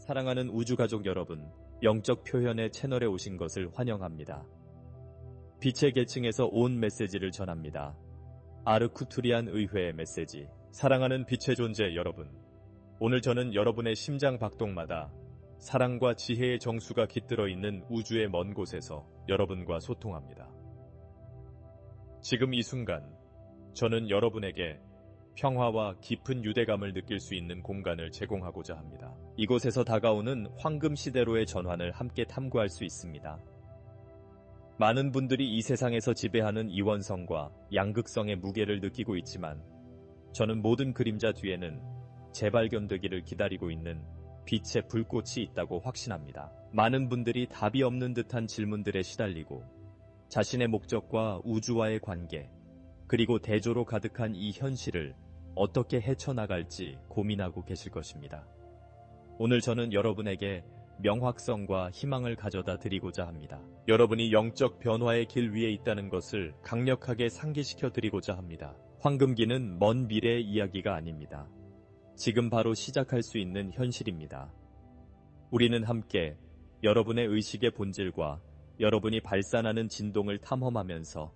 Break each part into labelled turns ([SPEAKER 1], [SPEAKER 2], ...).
[SPEAKER 1] 사랑하는 우주가족 여러분, 영적 표현의 채널에 오신 것을 환영합니다. 빛의 계층에서 온 메시지를 전합니다. 아르쿠투리안 의회의 메시지. 사랑하는 빛의 존재 여러분, 오늘 저는 여러분의 심장 박동마다 사랑과 지혜의 정수가 깃들어 있는 우주의 먼 곳에서 여러분과 소통합니다. 지금 이 순간, 저는 여러분에게 평화와 깊은 유대감을 느낄 수 있는 공간을 제공하고자 합니다. 이곳에서 다가오는 황금 시대로의 전환을 함께 탐구할 수 있습니다. 많은 분들이 이 세상에서 지배하는 이원성과 양극성의 무게를 느끼고 있지만 저는 모든 그림자 뒤에는 재발견되기를 기다리고 있는 빛의 불꽃이 있다고 확신합니다. 많은 분들이 답이 없는 듯한 질문들에 시달리고 자신의 목적과 우주와의 관계, 그리고 대조로 가득한 이 현실을 어떻게 헤쳐나갈지 고민하고 계실 것입니다. 오늘 저는 여러분에게 명확성과 희망을 가져다 드리고자 합니다. 여러분이 영적 변화의 길 위에 있다는 것을 강력하게 상기시켜 드리고자 합니다. 황금기는 먼 미래의 이야기가 아닙니다. 지금 바로 시작할 수 있는 현실입니다. 우리는 함께 여러분의 의식의 본질과 여러분이 발산하는 진동을 탐험하면서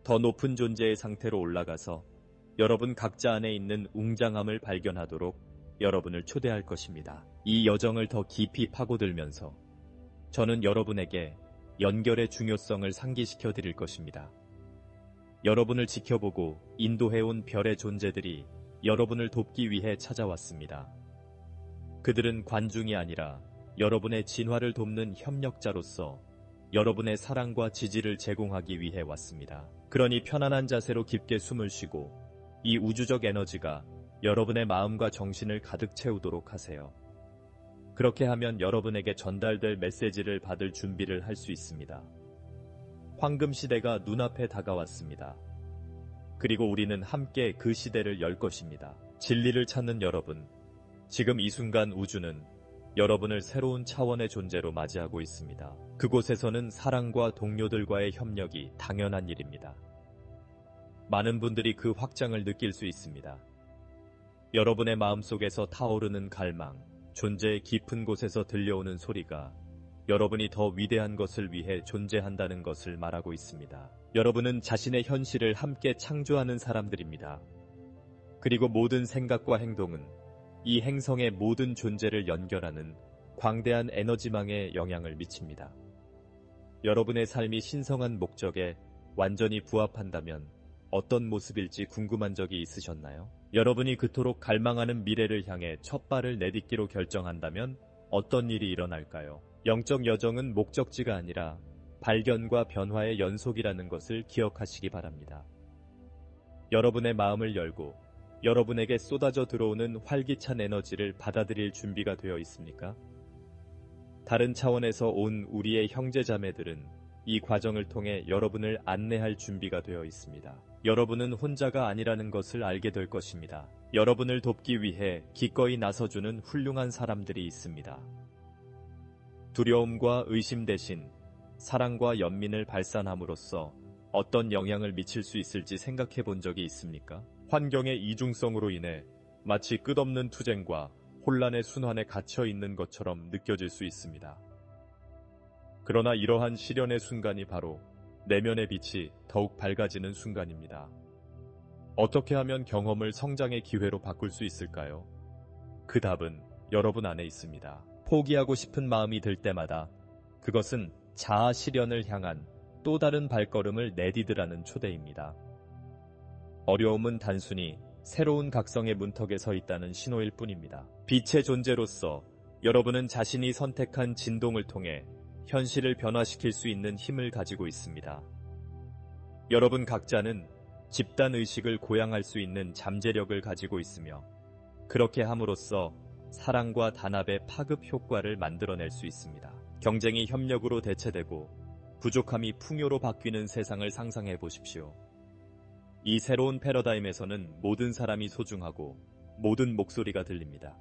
[SPEAKER 1] 더 높은 존재의 상태로 올라가서 여러분 각자 안에 있는 웅장함을 발견하도록 여러분을 초대할 것입니다. 이 여정을 더 깊이 파고들면서 저는 여러분에게 연결의 중요성을 상기시켜 드릴 것입니다. 여러분을 지켜보고 인도해온 별의 존재들이 여러분을 돕기 위해 찾아왔습니다. 그들은 관중이 아니라 여러분의 진화를 돕는 협력자로서 여러분의 사랑과 지지를 제공하기 위해 왔습니다. 그러니 편안한 자세로 깊게 숨을 쉬고 이 우주적 에너지가 여러분의 마음과 정신을 가득 채우도록 하세요. 그렇게 하면 여러분에게 전달될 메시지를 받을 준비를 할 수 있습니다. 황금 시대가 눈앞에 다가왔습니다. 그리고 우리는 함께 그 시대를 열 것입니다. 진리를 찾는 여러분, 지금 이 순간 우주는 여러분을 새로운 차원의 존재로 맞이하고 있습니다. 그곳에서는 사랑과 동료들과의 협력이 당연한 일입니다. 많은 분들이 그 확장을 느낄 수 있습니다. 여러분의 마음속에서 타오르는 갈망, 존재의 깊은 곳에서 들려오는 소리가 여러분이 더 위대한 것을 위해 존재한다는 것을 말하고 있습니다. 여러분은 자신의 현실을 함께 창조하는 사람들입니다. 그리고 모든 생각과 행동은 이 행성의 모든 존재를 연결하는 광대한 에너지망에 영향을 미칩니다. 여러분의 삶이 신성한 목적에 완전히 부합한다면 어떤 모습일지 궁금한 적이 있으셨나요? 여러분이 그토록 갈망하는 미래를 향해 첫 발을 내딛기로 결정한다면 어떤 일이 일어날까요? 영적 여정은 목적지가 아니라 발견과 변화의 연속이라는 것을 기억하시기 바랍니다. 여러분의 마음을 열고 여러분에게 쏟아져 들어오는 활기찬 에너지를 받아들일 준비가 되어 있습니까? 다른 차원에서 온 우리의 형제자매들은 이 과정을 통해 여러분을 안내할 준비가 되어 있습니다. 여러분은 혼자가 아니라는 것을 알게 될 것입니다. 여러분을 돕기 위해 기꺼이 나서주는 훌륭한 사람들이 있습니다. 두려움과 의심 대신 사랑과 연민을 발산함으로써 어떤 영향을 미칠 수 있을지 생각해 본 적이 있습니까? 환경의 이중성으로 인해 마치 끝없는 투쟁과 혼란의 순환에 갇혀 있는 것처럼 느껴질 수 있습니다. 그러나 이러한 시련의 순간이 바로 내면의 빛이 더욱 밝아지는 순간입니다. 어떻게 하면 경험을 성장의 기회로 바꿀 수 있을까요? 그 답은 여러분 안에 있습니다. 포기하고 싶은 마음이 들 때마다 그것은 자아 실현을 향한 또 다른 발걸음을 내디드라는 초대입니다. 어려움은 단순히 새로운 각성의 문턱에 서 있다는 신호일 뿐입니다. 빛의 존재로서 여러분은 자신이 선택한 진동을 통해 현실을 변화시킬 수 있는 힘을 가지고 있습니다. 여러분 각자는 집단의식을 고양할 수 있는 잠재력을 가지고 있으며 그렇게 함으로써 사랑과 단합의 파급 효과를 만들어낼 수 있습니다. 경쟁이 협력으로 대체되고 부족함이 풍요로 바뀌는 세상을 상상해 보십시오. 이 새로운 패러다임에서는 모든 사람이 소중하고 모든 목소리가 들립니다.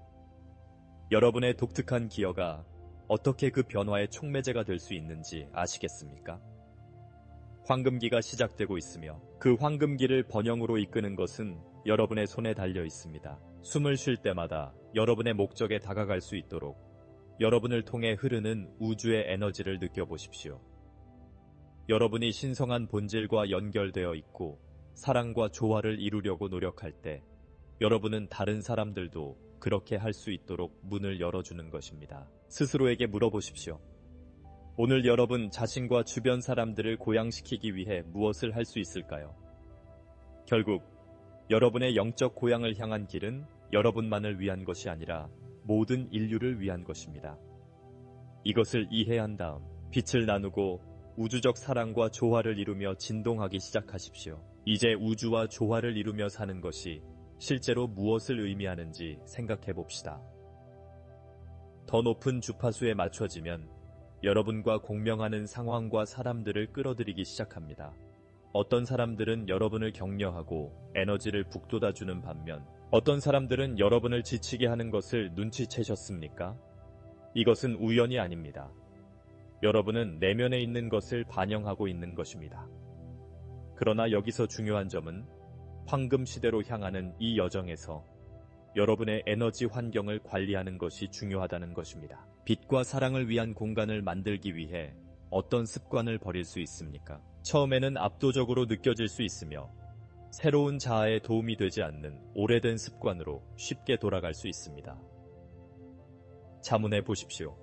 [SPEAKER 1] 여러분의 독특한 기여가 어떻게 그 변화의 촉매제가 될 수 있는지 아시겠습니까? 황금기가 시작되고 있으며 그 황금기를 번영으로 이끄는 것은 여러분의 손에 달려 있습니다. 숨을 쉴 때마다 여러분의 목적에 다가갈 수 있도록 여러분을 통해 흐르는 우주의 에너지를 느껴보십시오. 여러분이 신성한 본질과 연결되어 있고 사랑과 조화를 이루려고 노력할 때 여러분은 다른 사람들도 그렇게 할 수 있도록 문을 열어주는 것입니다. 스스로에게 물어보십시오. 오늘 여러분 자신과 주변 사람들을 고양시키기 위해 무엇을 할 수 있을까요? 결국 여러분의 영적 고양을 향한 길은 여러분만을 위한 것이 아니라 모든 인류를 위한 것입니다. 이것을 이해한 다음 빛을 나누고 우주적 사랑과 조화를 이루며 진동하기 시작하십시오. 이제 우주와 조화를 이루며 사는 것이 실제로 무엇을 의미하는지 생각해 봅시다. 더 높은 주파수에 맞춰지면 여러분과 공명하는 상황과 사람들을 끌어들이기 시작합니다. 어떤 사람들은 여러분을 격려하고 에너지를 북돋아주는 반면 어떤 사람들은 여러분을 지치게 하는 것을 눈치채셨습니까? 이것은 우연이 아닙니다. 여러분은 내면에 있는 것을 반영하고 있는 것입니다. 그러나 여기서 중요한 점은 황금 시대로 향하는 이 여정에서 여러분의 에너지 환경을 관리하는 것이 중요하다는 것입니다. 빛과 사랑을 위한 공간을 만들기 위해 어떤 습관을 버릴 수 있습니까? 처음에는 압도적으로 느껴질 수 있으며 새로운 자아에 도움이 되지 않는 오래된 습관으로 쉽게 돌아갈 수 있습니다. 자문해 보십시오.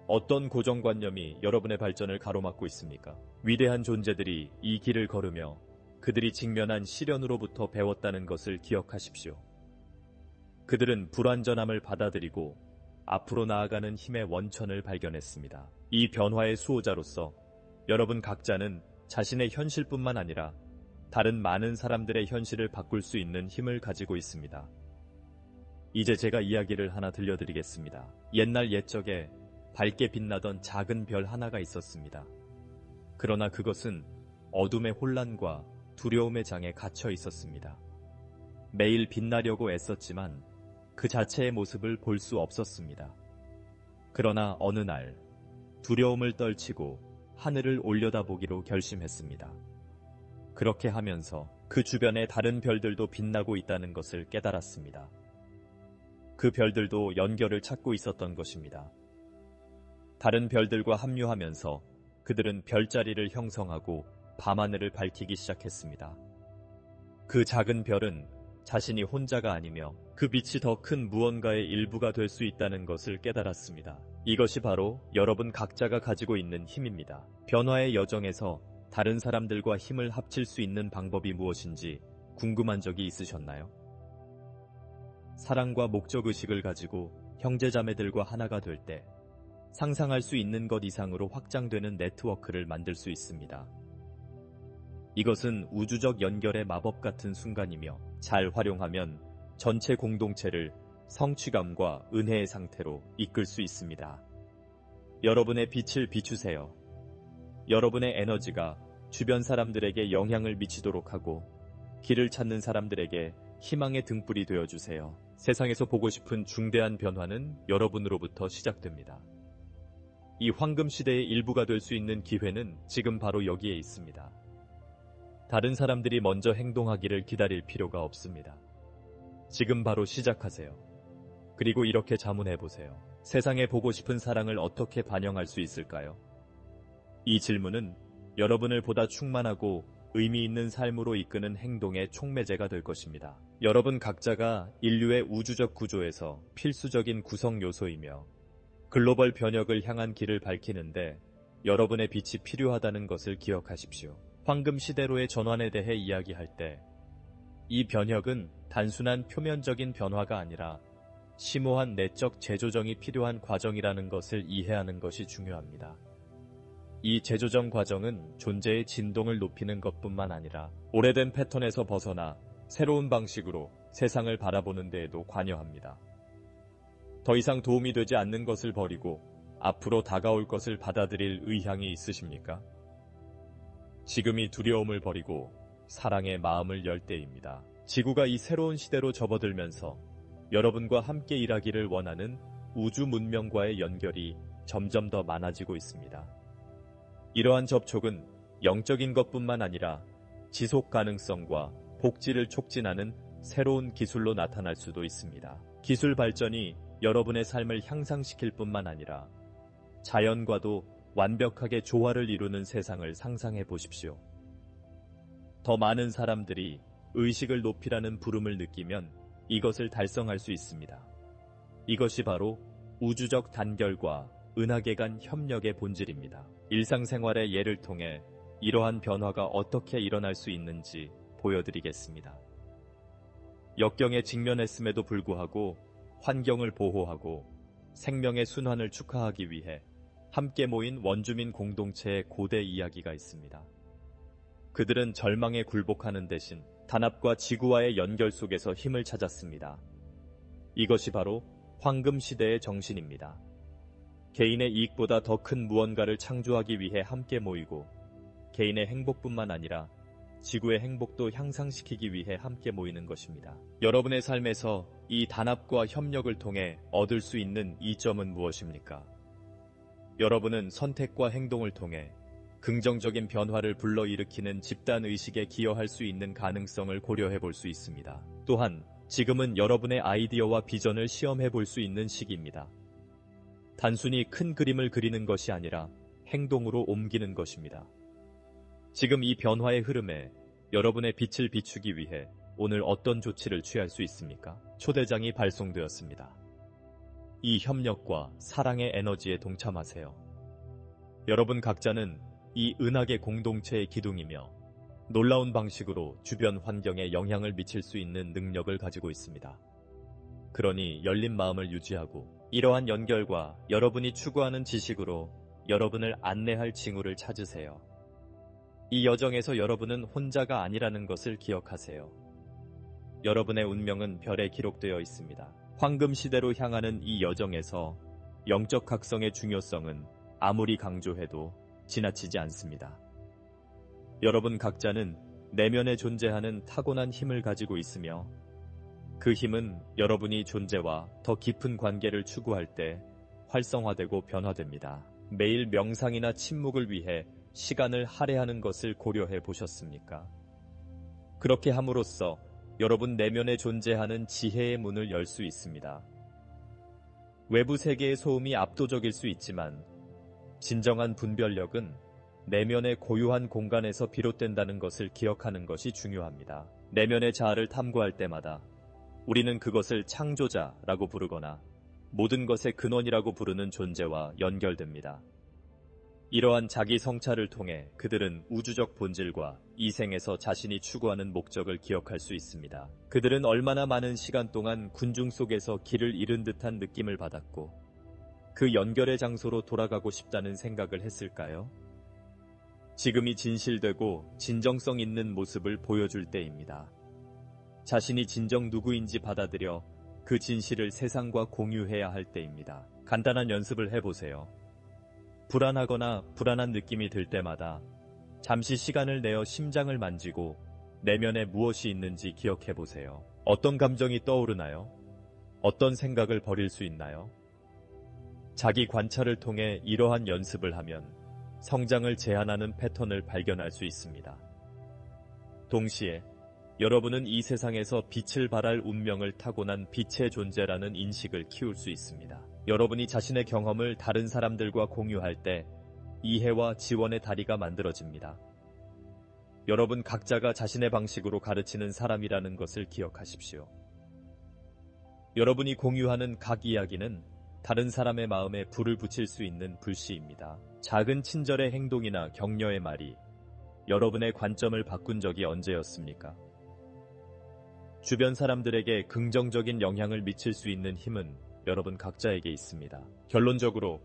[SPEAKER 1] 어떤 고정관념이 여러분의 발전을 가로막고 있습니까? 위대한 존재들이 이 길을 걸으며 그들이 직면한 시련으로부터 배웠다는 것을 기억하십시오. 그들은 불완전함을 받아들이고 앞으로 나아가는 힘의 원천을 발견했습니다. 이 변화의 수호자로서 여러분 각자는 자신의 현실뿐만 아니라 다른 많은 사람들의 현실을 바꿀 수 있는 힘을 가지고 있습니다. 이제 제가 이야기를 하나 들려드리겠습니다. 옛날 옛적에 밝게 빛나던 작은 별 하나가 있었습니다. 그러나 그것은 어둠의 혼란과 두려움의 장에 갇혀 있었습니다. 매일 빛나려고 애썼지만 그 자체의 모습을 볼 수 없었습니다. 그러나 어느 날 두려움을 떨치고 하늘을 올려다보기로 결심했습니다. 그렇게 하면서 그 주변에 다른 별들도 빛나고 있다는 것을 깨달았습니다. 그 별들도 연결을 찾고 있었던 것입니다. 다른 별들과 합류하면서 그들은 별자리를 형성하고 밤하늘을 밝히기 시작했습니다. 그 작은 별은 자신이 혼자가 아니며 그 빛이 더 큰 무언가의 일부가 될 수 있다는 것을 깨달았습니다. 이것이 바로 여러분 각자가 가지고 있는 힘입니다. 변화의 여정에서 다른 사람들과 힘을 합칠 수 있는 방법이 무엇인지 궁금한 적이 있으셨나요? 사랑과 목적의식을 가지고 형제자매들과 하나가 될 때 상상할 수 있는 것 이상으로 확장되는 네트워크를 만들 수 있습니다. 이것은 우주적 연결의 마법 같은 순간이며 잘 활용하면 전체 공동체를 성취감과 은혜의 상태로 이끌 수 있습니다. 여러분의 빛을 비추세요. 여러분의 에너지가 주변 사람들에게 영향을 미치도록 하고 길을 찾는 사람들에게 희망의 등불이 되어주세요. 세상에서 보고 싶은 중대한 변화는 여러분으로부터 시작됩니다. 이 황금 시대의 일부가 될 수 있는 기회는 지금 바로 여기에 있습니다. 다른 사람들이 먼저 행동하기를 기다릴 필요가 없습니다. 지금 바로 시작하세요. 그리고 이렇게 자문해보세요. 세상에 보고 싶은 사랑을 어떻게 반영할 수 있을까요? 이 질문은 여러분을 보다 충만하고 의미 있는 삶으로 이끄는 행동의 촉매제가 될 것입니다. 여러분 각자가 인류의 우주적 구조에서 필수적인 구성 요소이며 글로벌 변혁을 향한 길을 밝히는데 여러분의 빛이 필요하다는 것을 기억하십시오. 황금 시대로의 전환에 대해 이야기할 때 이 변혁은 단순한 표면적인 변화가 아니라 심오한 내적 재조정이 필요한 과정이라는 것을 이해하는 것이 중요합니다. 이 재조정 과정은 존재의 진동을 높이는 것뿐만 아니라 오래된 패턴에서 벗어나 새로운 방식으로 세상을 바라보는 데에도 관여합니다. 더 이상 도움이 되지 않는 것을 버리고 앞으로 다가올 것을 받아들일 의향이 있으십니까? 지금이 두려움을 버리고 사랑의 마음을 열 때입니다. 지구가 이 새로운 시대로 접어들면서 여러분과 함께 일하기를 원하는 우주 문명과의 연결이 점점 더 많아지고 있습니다. 이러한 접촉은 영적인 것뿐만 아니라 지속 가능성과 복지를 촉진하는 새로운 기술로 나타날 수도 있습니다. 기술 발전이 여러분의 삶을 향상시킬 뿐만 아니라 자연과도 완벽하게 조화를 이루는 세상을 상상해 보십시오. 더 많은 사람들이 의식을 높이라는 부름을 느끼면 이것을 달성할 수 있습니다. 이것이 바로 우주적 단결과 은하계 간 협력의 본질입니다. 일상생활의 예를 통해 이러한 변화가 어떻게 일어날 수 있는지 보여드리겠습니다. 역경에 직면했음에도 불구하고 환경을 보호하고 생명의 순환을 축하하기 위해 함께 모인 원주민 공동체의 고대 이야기가 있습니다. 그들은 절망에 굴복하는 대신 단합과 지구와의 연결 속에서 힘을 찾았습니다. 이것이 바로 황금 시대의 정신입니다. 개인의 이익보다 더 큰 무언가를 창조하기 위해 함께 모이고 개인의 행복뿐만 아니라 지구의 행복도 향상시키기 위해 함께 모이는 것입니다. 여러분의 삶에서 이 단합과 협력을 통해 얻을 수 있는 이점은 무엇입니까? 여러분은 선택과 행동을 통해 긍정적인 변화를 불러일으키는 집단의식에 기여할 수 있는 가능성을 고려해 볼 수 있습니다. 또한 지금은 여러분의 아이디어와 비전을 시험해 볼 수 있는 시기입니다. 단순히 큰 그림을 그리는 것이 아니라 행동으로 옮기는 것입니다. 지금 이 변화의 흐름에 여러분의 빛을 비추기 위해 오늘 어떤 조치를 취할 수 있습니까? 초대장이 발송되었습니다. 이 협력과 사랑의 에너지에 동참하세요. 여러분 각자는 이 은하계 공동체의 기둥이며 놀라운 방식으로 주변 환경에 영향을 미칠 수 있는 능력을 가지고 있습니다. 그러니 열린 마음을 유지하고 이러한 연결과 여러분이 추구하는 지식으로 여러분을 안내할 징후를 찾으세요. 이 여정에서 여러분은 혼자가 아니라는 것을 기억하세요. 여러분의 운명은 별에 기록되어 있습니다. 황금 시대로 향하는 이 여정에서 영적 각성의 중요성은 아무리 강조해도 지나치지 않습니다. 여러분 각자는 내면에 존재하는 타고난 힘을 가지고 있으며 그 힘은 여러분이 존재와 더 깊은 관계를 추구할 때 활성화되고 변화됩니다. 매일 명상이나 침묵을 위해 시간을 할애하는 것을 고려해 보셨습니까? 그렇게 함으로써 여러분 내면에 존재하는 지혜의 문을 열 수 있습니다. 외부 세계의 소음이 압도적일 수 있지만 진정한 분별력은 내면의 고요한 공간에서 비롯된다는 것을 기억하는 것이 중요합니다. 내면의 자아를 탐구할 때마다 우리는 그것을 창조자라고 부르거나 모든 것의 근원이라고 부르는 존재와 연결됩니다. 이러한 자기 성찰을 통해 그들은 우주적 본질과 이 생에서 자신이 추구하는 목적을 기억할 수 있습니다. 그들은 얼마나 많은 시간 동안 군중 속에서 길을 잃은 듯한 느낌을 받았고 그 연결의 장소로 돌아가고 싶다는 생각을 했을까요? 지금이 진실되고 진정성 있는 모습을 보여줄 때입니다. 자신이 진정 누구인지 받아들여 그 진실을 세상과 공유해야 할 때입니다. 간단한 연습을 해보세요. 불안하거나 불안한 느낌이 들 때마다 잠시 시간을 내어 심장을 만지고 내면에 무엇이 있는지 기억해보세요. 어떤 감정이 떠오르나요? 어떤 생각을 버릴 수 있나요? 자기 관찰을 통해 이러한 연습을 하면 성장을 제한하는 패턴을 발견할 수 있습니다. 동시에 여러분은 이 세상에서 빛을 발할 운명을 타고난 빛의 존재라는 인식을 키울 수 있습니다. 여러분이 자신의 경험을 다른 사람들과 공유할 때 이해와 지원의 다리가 만들어집니다. 여러분 각자가 자신의 방식으로 가르치는 사람이라는 것을 기억하십시오. 여러분이 공유하는 각 이야기는 다른 사람의 마음에 불을 붙일 수 있는 불씨입니다. 작은 친절의 행동이나 격려의 말이 여러분의 관점을 바꾼 적이 언제였습니까? 주변 사람들에게 긍정적인 영향을 미칠 수 있는 힘은 여러분 각자에게 있습니다. 결론적으로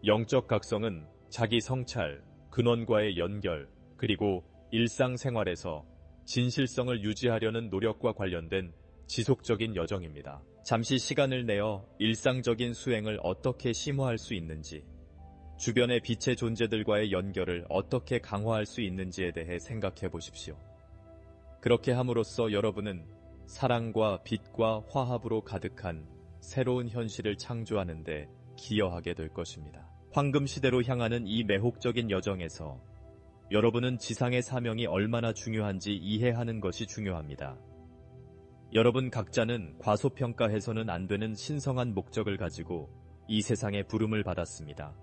[SPEAKER 1] 영적 각성은 자기 성찰, 근원과의 연결, 그리고 일상생활에서 진실성을 유지하려는 노력과 관련된 지속적인 여정입니다. 잠시 시간을 내어 일상적인 수행을 어떻게 심화할 수 있는지, 주변의 빛의 존재들과의 연결을 어떻게 강화할 수 있는지에 대해 생각해 보십시오. 그렇게 함으로써 여러분은 사랑과 빛과 화합으로 가득한 새로운 현실을 창조하는 데 기여하게 될 것입니다. 황금 시대로 향하는 이 매혹적인 여정에서 여러분은 지상의 사명이 얼마나 중요한지 이해하는 것이 중요합니다. 여러분 각자는 과소평가해서는 안 되는 신성한 목적을 가지고 이 세상에 부름을 받았습니다.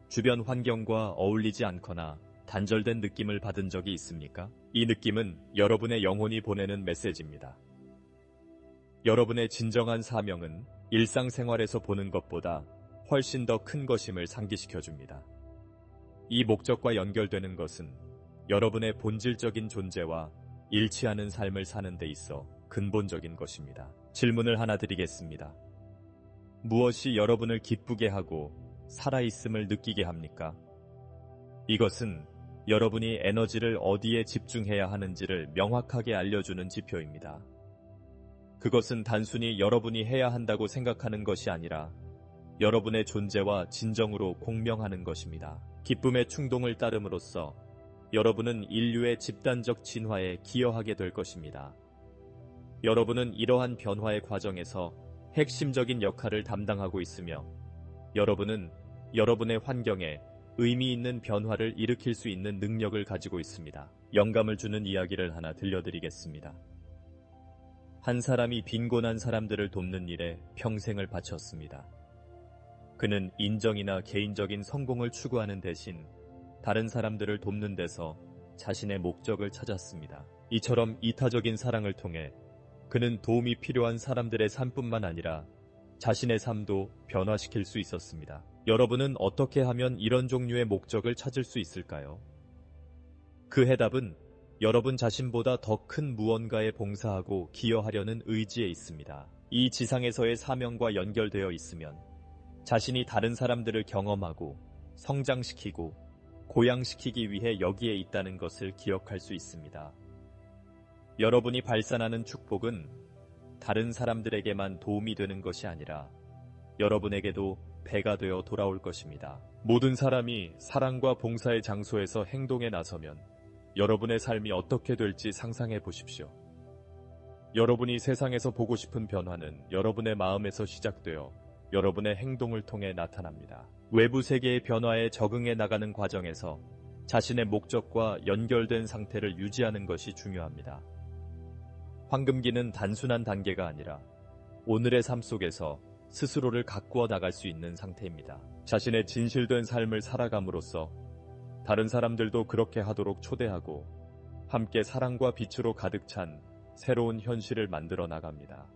[SPEAKER 1] 주변 환경과 어울리지 않거나 단절된 느낌을 받은 적이 있습니까? 이 느낌은 여러분의 영혼이 보내는 메시지입니다. 여러분의 진정한 사명은 일상생활에서 보는 것보다 훨씬 더 큰 것임을 상기시켜줍니다. 이 목적과 연결되는 것은 여러분의 본질적인 존재와 일치하는 삶을 사는 데 있어 근본적인 것입니다. 질문을 하나 드리겠습니다. 무엇이 여러분을 기쁘게 하고 살아있음을 느끼게 합니까? 이것은 여러분이 에너지를 어디에 집중해야 하는지를 명확하게 알려주는 지표입니다. 그것은 단순히 여러분이 해야 한다고 생각하는 것이 아니라 여러분의 존재와 진정으로 공명하는 것입니다. 기쁨의 충동을 따름으로써 여러분은 인류의 집단적 진화에 기여하게 될 것입니다. 여러분은 이러한 변화의 과정에서 핵심적인 역할을 담당하고 있으며 여러분은 여러분의 환경에 의미 있는 변화를 일으킬 수 있는 능력을 가지고 있습니다. 영감을 주는 이야기를 하나 들려드리겠습니다. 한 사람이 빈곤한 사람들을 돕는 일에 평생을 바쳤습니다. 그는 인정이나 개인적인 성공을 추구하는 대신 다른 사람들을 돕는 데서 자신의 목적을 찾았습니다. 이처럼 이타적인 사랑을 통해 그는 도움이 필요한 사람들의 삶뿐만 아니라 자신의 삶도 변화시킬 수 있었습니다. 여러분은 어떻게 하면 이런 종류의 목적을 찾을 수 있을까요? 그 해답은 여러분 자신보다 더 큰 무언가에 봉사하고 기여하려는 의지에 있습니다. 이 지상에서의 사명과 연결되어 있으면 자신이 다른 사람들을 경험하고 성장시키고 고양시키기 위해 여기에 있다는 것을 기억할 수 있습니다. 여러분이 발산하는 축복은 다른 사람들에게만 도움이 되는 것이 아니라 여러분에게도 배가 되어 돌아올 것입니다. 모든 사람이 사랑과 봉사의 장소에서 행동에 나서면 여러분의 삶이 어떻게 될지 상상해 보십시오. 여러분이 세상에서 보고 싶은 변화는 여러분의 마음에서 시작되어 여러분의 행동을 통해 나타납니다. 외부 세계의 변화에 적응해 나가는 과정에서 자신의 목적과 연결된 상태를 유지하는 것이 중요합니다. 황금기는 단순한 단계가 아니라 오늘의 삶 속에서 스스로를 가꾸어 나갈 수 있는 상태입니다. 자신의 진실된 삶을 살아감으로써 다른 사람들도 그렇게 하도록 초대하고 함께 사랑과 빛으로 가득 찬 새로운 현실을 만들어 나갑니다.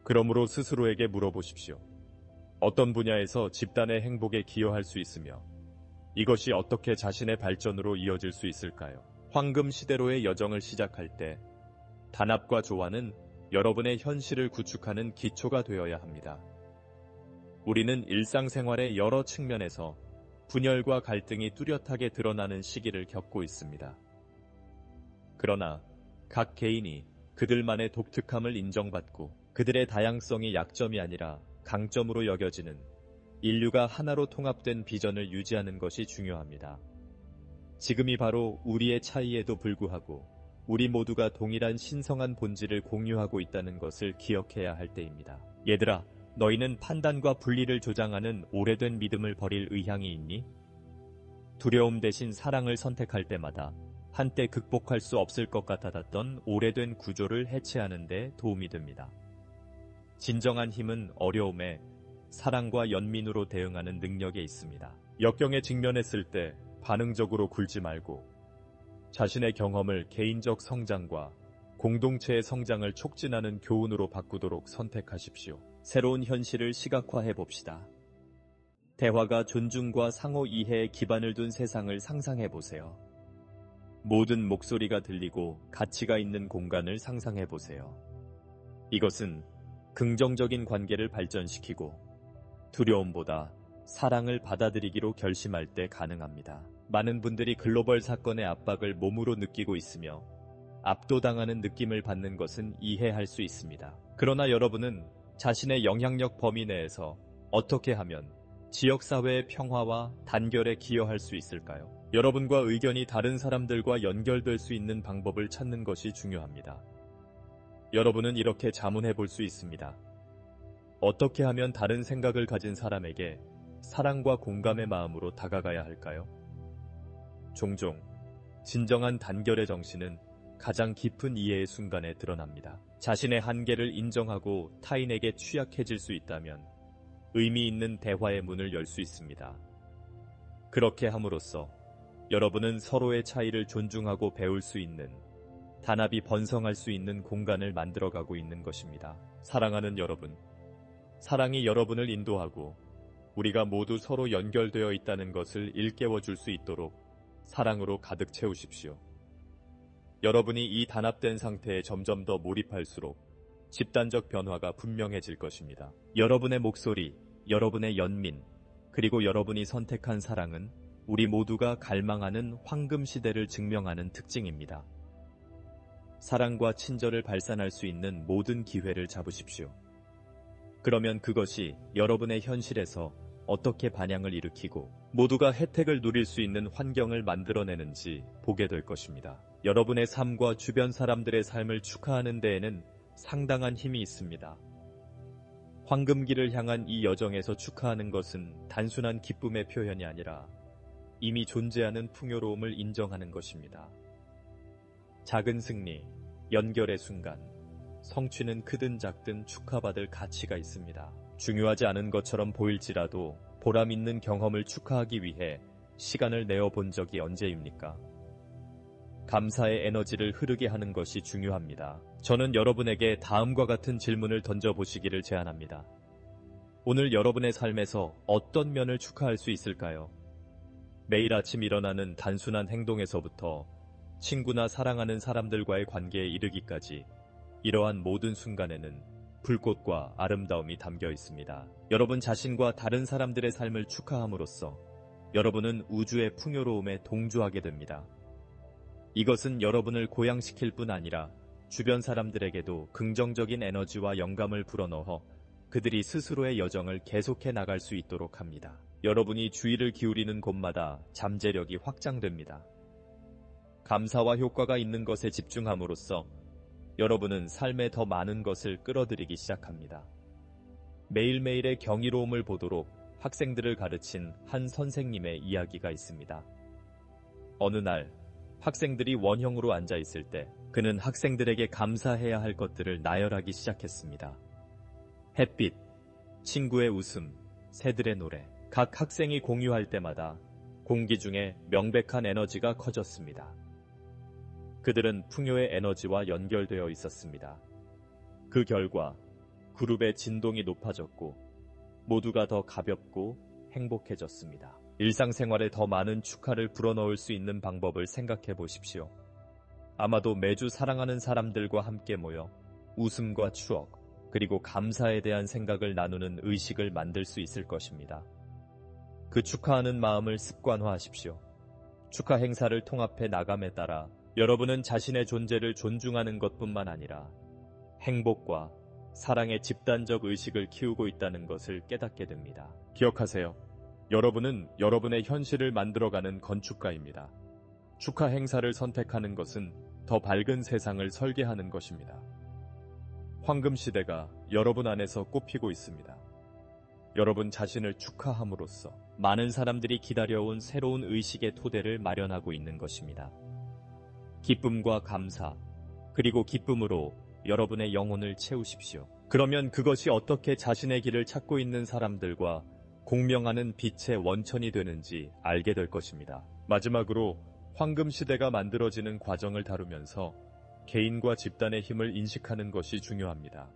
[SPEAKER 1] 그러므로 스스로에게 물어보십시오. 어떤 분야에서 집단의 행복에 기여할 수 있으며 이것이 어떻게 자신의 발전으로 이어질 수 있을까요? 황금 시대로의 여정을 시작할 때 단합과 조화는 여러분의 현실을 구축하는 기초가 되어야 합니다. 우리는 일상생활의 여러 측면에서 분열과 갈등이 뚜렷하게 드러나는 시기를 겪고 있습니다. 그러나 각 개인이 그들만의 독특함을 인정받고 그들의 다양성이 약점이 아니라 강점으로 여겨지는 인류가 하나로 통합된 비전을 유지하는 것이 중요합니다. 지금이 바로 우리의 차이에도 불구하고 우리 모두가 동일한 신성한 본질을 공유하고 있다는 것을 기억해야 할 때입니다. 얘들아, 너희는 판단과 분리를 조장하는 오래된 믿음을 버릴 의향이 있니? 두려움 대신 사랑을 선택할 때마다 한때 극복할 수 없을 것 같았던 오래된 구조를 해체하는 데 도움이 됩니다. 진정한 힘은 어려움에 사랑과 연민으로 대응하는 능력에 있습니다. 역경에 직면했을 때 반응적으로 굴지 말고 자신의 경험을 개인적 성장과 공동체의 성장을 촉진하는 교훈으로 바꾸도록 선택하십시오. 새로운 현실을 시각화해 봅시다. 대화가 존중과 상호 이해에 기반을 둔 세상을 상상해 보세요. 모든 목소리가 들리고 가치가 있는 공간을 상상해 보세요. 이것은 긍정적인 관계를 발전시키고 두려움보다 사랑을 받아들이기로 결심할 때 가능합니다. 많은 분들이 글로벌 사건의 압박을 몸으로 느끼고 있으며 압도당하는 느낌을 받는 것은 이해할 수 있습니다. 그러나 여러분은 자신의 영향력 범위 내에서 어떻게 하면 지역사회의 평화와 단결에 기여할 수 있을까요? 여러분과 의견이 다른 사람들과 연결될 수 있는 방법을 찾는 것이 중요합니다. 여러분은 이렇게 자문해 볼 수 있습니다. 어떻게 하면 다른 생각을 가진 사람에게 사랑과 공감의 마음으로 다가가야 할까요? 종종 진정한 단결의 정신은 가장 깊은 이해의 순간에 드러납니다. 자신의 한계를 인정하고 타인에게 취약해질 수 있다면 의미 있는 대화의 문을 열 수 있습니다. 그렇게 함으로써 여러분은 서로의 차이를 존중하고 배울 수 있는, 단합이 번성할 수 있는 공간을 만들어가고 있는 것입니다. 사랑하는 여러분, 사랑이 여러분을 인도하고 우리가 모두 서로 연결되어 있다는 것을 일깨워 줄 수 있도록 사랑으로 가득 채우십시오. 여러분이 이 단합된 상태에 점점 더 몰입할수록 집단적 변화가 분명해질 것입니다. 여러분의 목소리, 여러분의 연민, 그리고 여러분이 선택한 사랑은 우리 모두가 갈망하는 황금 시대를 증명하는 특징입니다. 사랑과 친절을 발산할 수 있는 모든 기회를 잡으십시오. 그러면 그것이 여러분의 현실에서 어떻게 반향을 일으키고 모두가 혜택을 누릴 수 있는 환경을 만들어내는지 보게 될 것입니다. 여러분의 삶과 주변 사람들의 삶을 축하하는 데에는 상당한 힘이 있습니다. 황금기를 향한 이 여정에서 축하하는 것은 단순한 기쁨의 표현이 아니라 이미 존재하는 풍요로움을 인정하는 것입니다. 작은 승리, 연결의 순간, 성취는 크든 작든 축하받을 가치가 있습니다. 중요하지 않은 것처럼 보일지라도 보람 있는 경험을 축하하기 위해 시간을 내어본 적이 언제입니까? 감사의 에너지를 흐르게 하는 것이 중요합니다. 저는 여러분에게 다음과 같은 질문을 던져보시기를 제안합니다. 오늘 여러분의 삶에서 어떤 면을 축하할 수 있을까요? 매일 아침 일어나는 단순한 행동에서부터 친구나 사랑하는 사람들과의 관계에 이르기까지 이러한 모든 순간에는 불꽃과 아름다움이 담겨 있습니다. 여러분 자신과 다른 사람들의 삶을 축하함으로써 여러분은 우주의 풍요로움에 동조하게 됩니다. 이것은 여러분을 고양시킬 뿐 아니라 주변 사람들에게도 긍정적인 에너지와 영감을 불어넣어 그들이 스스로의 여정을 계속해 나갈 수 있도록 합니다. 여러분이 주의를 기울이는 곳마다 잠재력이 확장됩니다. 감사와 효과가 있는 것에 집중함으로써 여러분은 삶에 더 많은 것을 끌어들이기 시작합니다. 매일매일의 경이로움을 보도록 학생들을 가르친 한 선생님의 이야기가 있습니다. 어느 날 학생들이 원형으로 앉아 있을 때 그는 학생들에게 감사해야 할 것들을 나열하기 시작했습니다. 햇빛, 친구의 웃음, 새들의 노래. 각 학생이 공유할 때마다 공기 중에 명백한 에너지가 커졌습니다. 그들은 풍요의 에너지와 연결되어 있었습니다. 그 결과 그룹의 진동이 높아졌고 모두가 더 가볍고 행복해졌습니다. 일상생활에 더 많은 축하를 불어넣을 수 있는 방법을 생각해 보십시오. 아마도 매주 사랑하는 사람들과 함께 모여 웃음과 추억, 그리고 감사에 대한 생각을 나누는 의식을 만들 수 있을 것입니다. 그 축하하는 마음을 습관화하십시오. 축하 행사를 통합해 나감에 따라 여러분은 자신의 존재를 존중하는 것뿐만 아니라 행복과 사랑의 집단적 의식을 키우고 있다는 것을 깨닫게 됩니다. 기억하세요. 여러분은 여러분의 현실을 만들어가는 건축가입니다. 축하 행사를 선택하는 것은 더 밝은 세상을 설계하는 것입니다. 황금 시대가 여러분 안에서 꽃피고 있습니다. 여러분 자신을 축하함으로써 많은 사람들이 기다려온 새로운 의식의 토대를 마련하고 있는 것입니다. 기쁨과 감사, 그리고 기쁨으로 여러분의 영혼을 채우십시오. 그러면 그것이 어떻게 자신의 길을 찾고 있는 사람들과 공명하는 빛의 원천이 되는지 알게 될 것입니다. 마지막으로 황금 시대가 만들어지는 과정을 다루면서 개인과 집단의 힘을 인식하는 것이 중요합니다.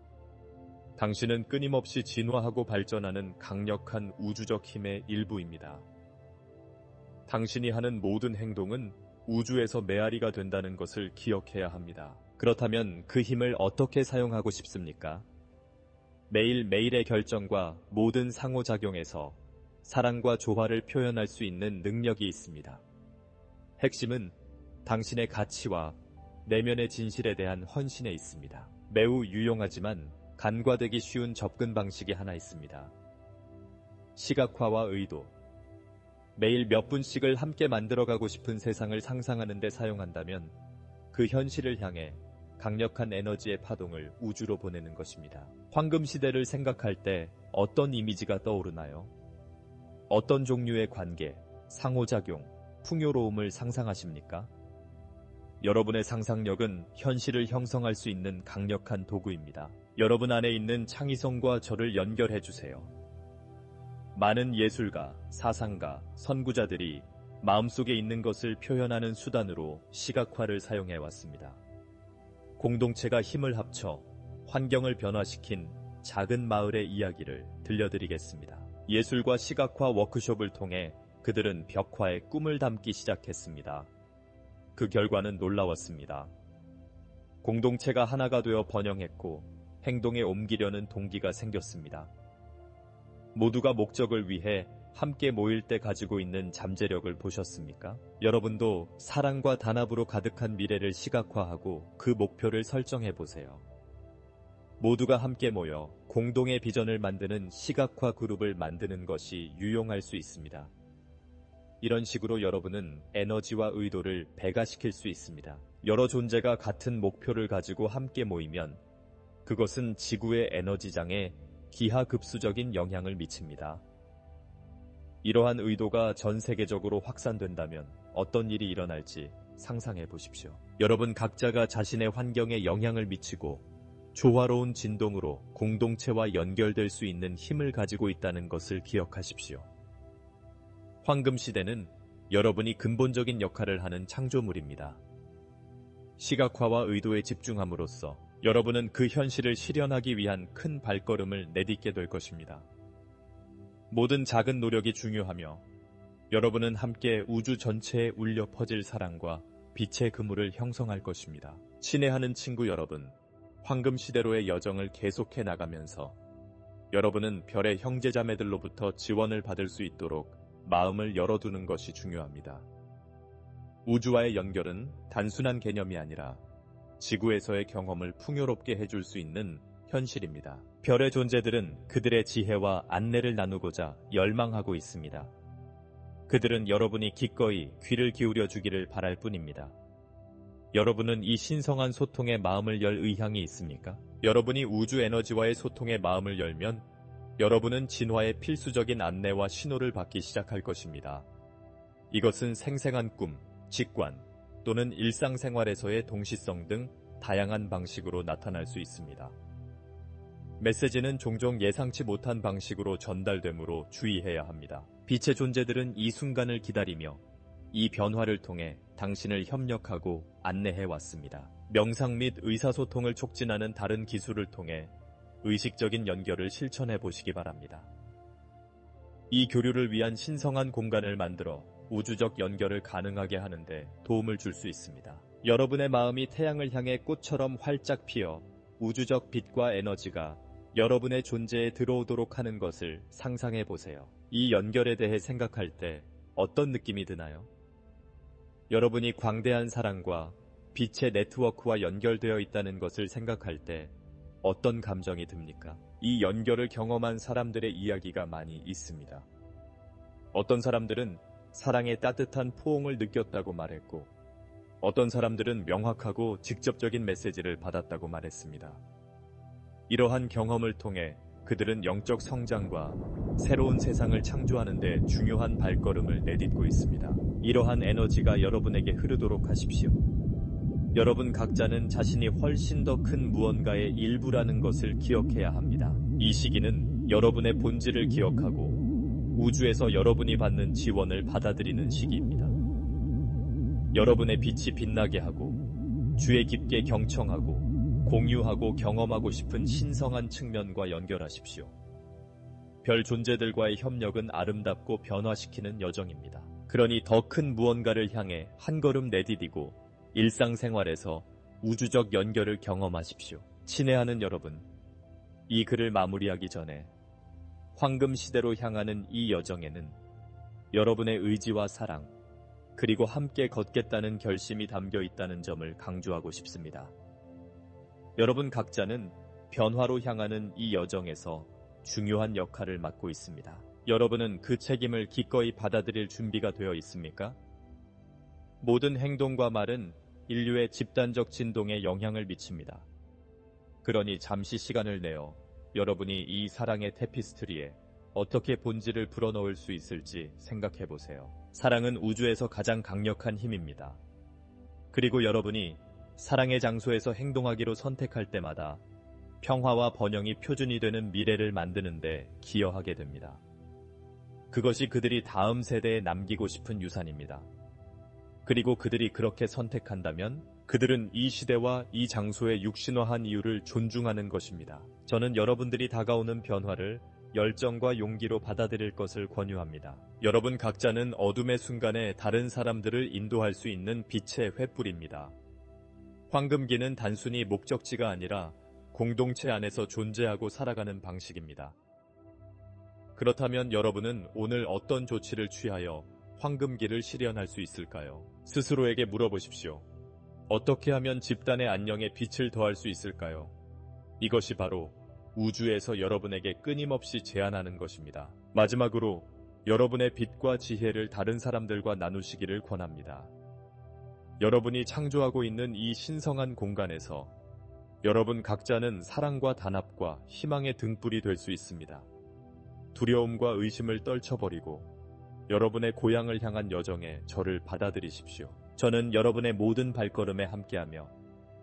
[SPEAKER 1] 당신은 끊임없이 진화하고 발전하는 강력한 우주적 힘의 일부입니다. 당신이 하는 모든 행동은 우주에서 메아리가 된다는 것을 기억해야 합니다. 그렇다면 그 힘을 어떻게 사용하고 싶습니까? 매일매일의 결정과 모든 상호작용에서 사랑과 조화를 표현할 수 있는 능력이 있습니다. 핵심은 당신의 가치와 내면의 진실에 대한 헌신에 있습니다. 매우 유용하지만 간과되기 쉬운 접근 방식이 하나 있습니다. 시각화와 의도. 매일 몇 분씩을 함께 만들어가고 싶은 세상을 상상하는 데 사용한다면 그 현실을 향해 강력한 에너지의 파동을 우주로 보내는 것입니다. 황금 시대를 생각할 때 어떤 이미지가 떠오르나요? 어떤 종류의 관계, 상호작용, 풍요로움을 상상하십니까? 여러분의 상상력은 현실을 형성할 수 있는 강력한 도구입니다. 여러분 안에 있는 창의성과 저를 연결해 주세요. 많은 예술가, 사상가, 선구자들이 마음속에 있는 것을 표현하는 수단으로 시각화를 사용해 왔습니다. 공동체가 힘을 합쳐 환경을 변화시킨 작은 마을의 이야기를 들려드리겠습니다. 예술과 시각화 워크숍을 통해 그들은 벽화에 꿈을 담기 시작했습니다. 그 결과는 놀라웠습니다. 공동체가 하나가 되어 번영했고 행동에 옮기려는 동기가 생겼습니다. 모두가 목적을 위해 함께 모일 때 가지고 있는 잠재력을 보셨습니까? 여러분도 사랑과 단합으로 가득한 미래를 시각화하고 그 목표를 설정해 보세요. 모두가 함께 모여 공동의 비전을 만드는 시각화 그룹을 만드는 것이 유용할 수 있습니다. 이런 식으로 여러분은 에너지와 의도를 배가시킬 수 있습니다. 여러 존재가 같은 목표를 가지고 함께 모이면 그것은 지구의 에너지장에 기하급수적인 영향을 미칩니다. 이러한 의도가 전 세계적으로 확산된다면 어떤 일이 일어날지 상상해 보십시오. 여러분 각자가 자신의 환경에 영향을 미치고 조화로운 진동으로 공동체와 연결될 수 있는 힘을 가지고 있다는 것을 기억하십시오. 황금시대는 여러분이 근본적인 역할을 하는 창조물입니다. 시각화와 의도에 집중함으로써 여러분은 그 현실을 실현하기 위한 큰 발걸음을 내딛게 될 것입니다. 모든 작은 노력이 중요하며 여러분은 함께 우주 전체에 울려 퍼질 사랑과 빛의 그물을 형성할 것입니다. 친애하는 친구 여러분, 황금시대로의 여정을 계속해 나가면서 여러분은 별의 형제자매들로부터 지원을 받을 수 있도록 마음을 열어두는 것이 중요합니다. 우주와의 연결은 단순한 개념이 아니라 지구에서의 경험을 풍요롭게 해줄 수 있는 현실입니다. 별의 존재들은 그들의 지혜와 안내를 나누고자 열망하고 있습니다. 그들은 여러분이 기꺼이 귀를 기울여 주기를 바랄 뿐입니다. 여러분은 이 신성한 소통에 마음을 열 의향이 있습니까? 여러분이 우주 에너지와의 소통에 마음을 열면 여러분은 진화의 필수적인 안내와 신호를 받기 시작할 것입니다. 이것은 생생한 꿈, 직관 또는 일상생활에서의 동시성 등 다양한 방식으로 나타날 수 있습니다. 메시지는 종종 예상치 못한 방식으로 전달되므로 주의해야 합니다. 빛의 존재들은 이 순간을 기다리며 이 변화를 통해 당신을 협력하고 안내해 왔습니다. 명상 및 의사소통을 촉진하는 다른 기술을 통해 의식적인 연결을 실천해 보시기 바랍니다. 이 교류를 위한 신성한 공간을 만들어 우주적 연결을 가능하게 하는데 도움을 줄 수 있습니다. 여러분의 마음이 태양을 향해 꽃처럼 활짝 피어 우주적 빛과 에너지가 여러분의 존재에 들어오도록 하는 것을 상상해 보세요. 이 연결에 대해 생각할 때 어떤 느낌이 드나요? 여러분이 광대한 사랑과 빛의 네트워크와 연결되어 있다는 것을 생각할 때 어떤 감정이 듭니까? 이 연결을 경험한 사람들의 이야기가 많이 있습니다. 어떤 사람들은 사랑의 따뜻한 포옹을 느꼈다고 말했고, 어떤 사람들은 명확하고 직접적인 메시지를 받았다고 말했습니다. 이러한 경험을 통해 그들은 영적 성장과 새로운 세상을 창조하는 데 중요한 발걸음을 내딛고 있습니다. 이러한 에너지가 여러분에게 흐르도록 하십시오. 여러분 각자는 자신이 훨씬 더 큰 무언가의 일부라는 것을 기억해야 합니다. 이 시기는 여러분의 본질을 기억하고 우주에서 여러분이 받는 지원을 받아들이는 시기입니다. 여러분의 빛이 빛나게 하고 주에 깊게 경청하고 공유하고 경험하고 싶은 신성한 측면과 연결하십시오. 별 존재들과의 협력은 아름답고 변화시키는 여정입니다. 그러니 더 큰 무언가를 향해 한 걸음 내디디고 일상생활에서 우주적 연결을 경험하십시오. 친애하는 여러분, 이 글을 마무리하기 전에 황금시대로 향하는 이 여정에는 여러분의 의지와 사랑, 그리고 함께 걷겠다는 결심이 담겨 있다는 점을 강조하고 싶습니다. 여러분 각자는 변화로 향하는 이 여정에서 중요한 역할을 맡고 있습니다. 여러분은 그 책임을 기꺼이 받아들일 준비가 되어 있습니까? 모든 행동과 말은 인류의 집단적 진동에 영향을 미칩니다. 그러니 잠시 시간을 내어 여러분이 이 사랑의 테피스트리에 어떻게 본질을 불어넣을 수 있을지 생각해 보세요. 사랑은 우주에서 가장 강력한 힘입니다. 그리고 여러분이 사랑의 장소에서 행동하기로 선택할 때마다 평화와 번영이 표준이 되는 미래를 만드는데 기여하게 됩니다. 그것이 그들이 다음 세대에 남기고 싶은 유산입니다. 그리고 그들이 그렇게 선택한다면 그들은 이 시대와 이 장소의 육신화한 이유를 존중하는 것입니다. 저는 여러분들이 다가오는 변화를 열정과 용기로 받아들일 것을 권유합니다. 여러분 각자는 어둠의 순간에 다른 사람들을 인도할 수 있는 빛의 횃불입니다. 황금기는 단순히 목적지가 아니라 공동체 안에서 존재하고 살아가는 방식입니다. 그렇다면 여러분은 오늘 어떤 조치를 취하여 황금기를 실현할 수 있을까요? 스스로에게 물어보십시오. 어떻게 하면 집단의 안녕에 빛을 더할 수 있을까요? 이것이 바로 우주에서 여러분에게 끊임없이 제안하는 것입니다. 마지막으로 여러분의 빛과 지혜를 다른 사람들과 나누시기를 권합니다. 여러분이 창조하고 있는 이 신성한 공간에서 여러분 각자는 사랑과 단합과 희망의 등불이 될 수 있습니다. 두려움과 의심을 떨쳐버리고 여러분의 고향을 향한 여정에 저를 받아들이십시오. 저는 여러분의 모든 발걸음에 함께하며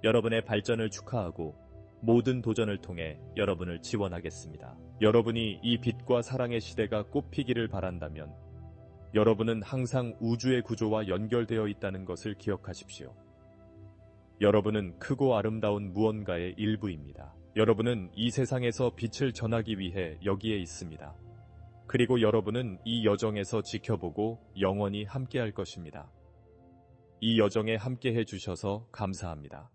[SPEAKER 1] 여러분의 발전을 축하하고 모든 도전을 통해 여러분을 지원하겠습니다. 여러분이 이 빛과 사랑의 시대가 꽃피기를 바란다면 여러분은 항상 우주의 구조와 연결되어 있다는 것을 기억하십시오. 여러분은 크고 아름다운 무언가의 일부입니다. 여러분은 이 세상에서 빛을 전하기 위해 여기에 있습니다. 그리고 여러분은 이 여정에서 지켜보고 영원히 함께할 것입니다. 이 여정에 함께해 주셔서 감사합니다.